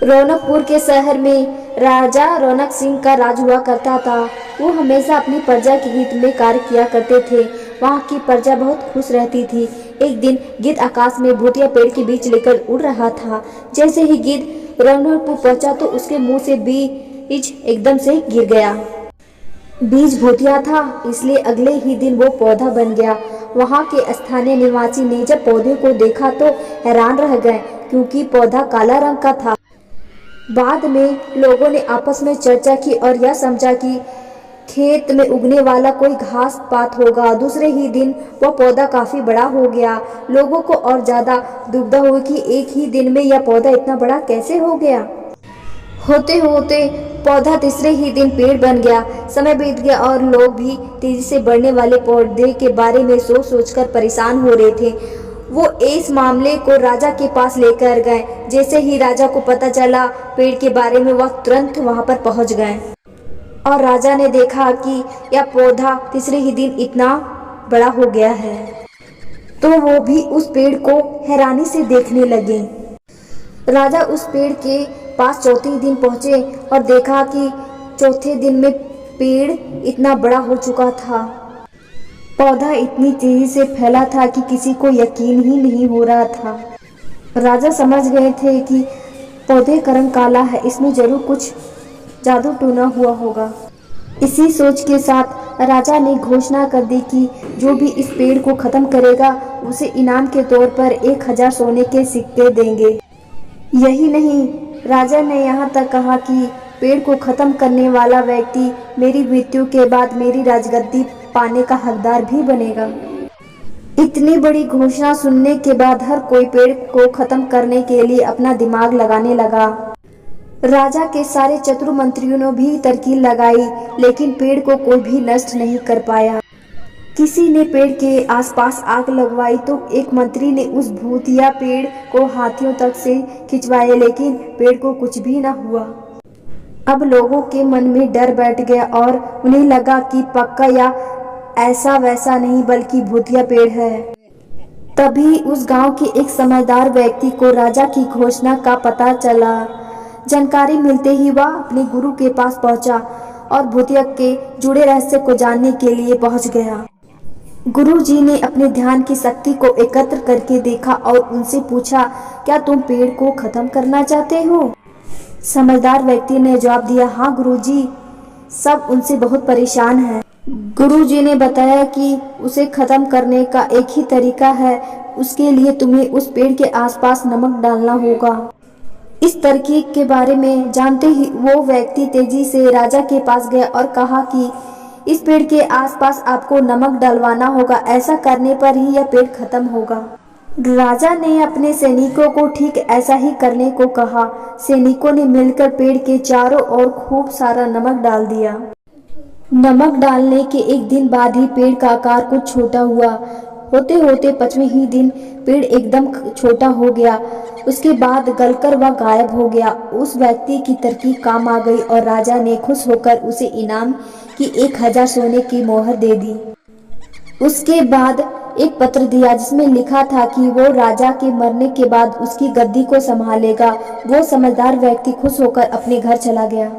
रौनकपुर के शहर में राजा रौनक सिंह का राज हुआ करता था। वो हमेशा अपनी प्रजा के हित में कार्य किया करते थे। वहाँ की प्रजा बहुत खुश रहती थी। एक दिन गिद्ध आकाश में भूतिया पेड़ के बीच लेकर उड़ रहा था। जैसे ही गिद्ध रौनकपुर पहुंचा तो उसके मुंह से बीज एकदम से गिर गया। बीज भूतिया था, इसलिए अगले ही दिन वो पौधा बन गया। वहाँ के स्थानीय निवासी ने जब पौधे को देखा तो हैरान रह गए, क्योंकि पौधा काला रंग का था। बाद में लोगों ने आपस में चर्चा की और यह समझा कि खेत में उगने वाला कोई घास पात होगा। दूसरे ही दिन वह पौधा काफी बड़ा हो गया। लोगों को और ज्यादा दुविधा हुई कि एक ही दिन में यह पौधा इतना बड़ा कैसे हो गया। होते होते पौधा तीसरे ही दिन पेड़ बन गया। समय बीत गया और लोग भी तेजी से बढ़ने वाले पौधे के बारे में सोच सोचकर परेशान हो रहे थे। वो इस मामले को राजा के पास लेकर गए। जैसे ही राजा को पता चला पेड़ के बारे में, वह तुरंत वहां पर पहुंच गए और राजा ने देखा कि यह पौधा तीसरे ही दिन इतना बड़ा हो गया है। तो वो भी उस पेड़ को हैरानी से देखने लगे। राजा उस पेड़ के पास चौथे दिन पहुंचे और देखा कि चौथे दिन में पेड़ इतना बड़ा हो चुका था। पौधा इतनी तेजी से फैला था कि किसी को यकीन ही नहीं हो रहा था। राजा समझ गए थे कि पौधे का रंग काला है, इसमें जरूर कुछ जादू टूना हुआ होगा। इसी सोच के साथ राजा ने घोषणा कर दी कि जो भी इस पेड़ को खत्म करेगा उसे इनाम के तौर पर 1000 सोने के सिक्के देंगे। यही नहीं, राजा ने यहाँ तक कहा कि पेड़ को खत्म करने वाला व्यक्ति मेरी मृत्यु के बाद मेरी राजगद्दी पाने का हकदार भी बनेगा। इतनी बड़ी घोषणा सुनने के बाद हर कोई पेड़ को खत्म करने के लिए अपना दिमाग लगाने लगा। राजा के सारे चतुर मंत्रियों ने भी तरकीब लगाई, लेकिन पेड़ को कोई भी नष्ट नहीं कर पाया। किसी ने पेड़ के आसपास आग लगवाई तो एक मंत्री ने उस भूतिया पेड़ को हाथियों तक से खिंचवाया, लेकिन पेड़ को कुछ भी न हुआ। अब लोगों के मन में डर बैठ गया और उन्हें लगा कि पक्का या ऐसा वैसा नहीं बल्कि भूतिया पेड़ है। तभी उस गांव के एक समझदार व्यक्ति को राजा की घोषणा का पता चला। जानकारी मिलते ही वह अपने गुरु के पास पहुंचा और भूतिया के जुड़े रहस्य को जानने के लिए पहुंच गया। गुरुजी ने अपने ध्यान की शक्ति को एकत्र करके देखा और उनसे पूछा, क्या तुम पेड़ को खत्म करना चाहते हो? समझदार व्यक्ति ने जवाब दिया, हाँ गुरुजी, सब उनसे बहुत परेशान हैं। गुरुजी ने बताया कि उसे खत्म करने का एक ही तरीका है, उसके लिए तुम्हें उस पेड़ के आसपास नमक डालना होगा। इस तरकीब के बारे में जानते ही वो व्यक्ति तेजी से राजा के पास गया और कहा कि इस पेड़ के आसपास आपको नमक डलवाना होगा, ऐसा करने पर ही यह पेड़ खत्म होगा। राजा ने अपने सैनिकों को ठीक ऐसा ही करने को कहा। सैनिकों ने मिलकर पेड़ के चारों ओर खूब सारा नमक डाल दिया। नमक डालने के एक दिन बाद ही पेड़ का आकार कुछ छोटा हुआ। होते होते 5वें ही दिन पेड़ एकदम छोटा हो गया। उसके बाद गलकर वह गायब हो गया। उस व्यक्ति की तरकीब काम आ गई और राजा ने खुश होकर उसे इनाम की 1000 सोने की मोहर दे दी। उसके बाद एक पत्र दिया जिसमें लिखा था कि वो राजा के मरने के बाद उसकी गद्दी को संभालेगा। वो समझदार व्यक्ति खुश होकर अपने घर चला गया।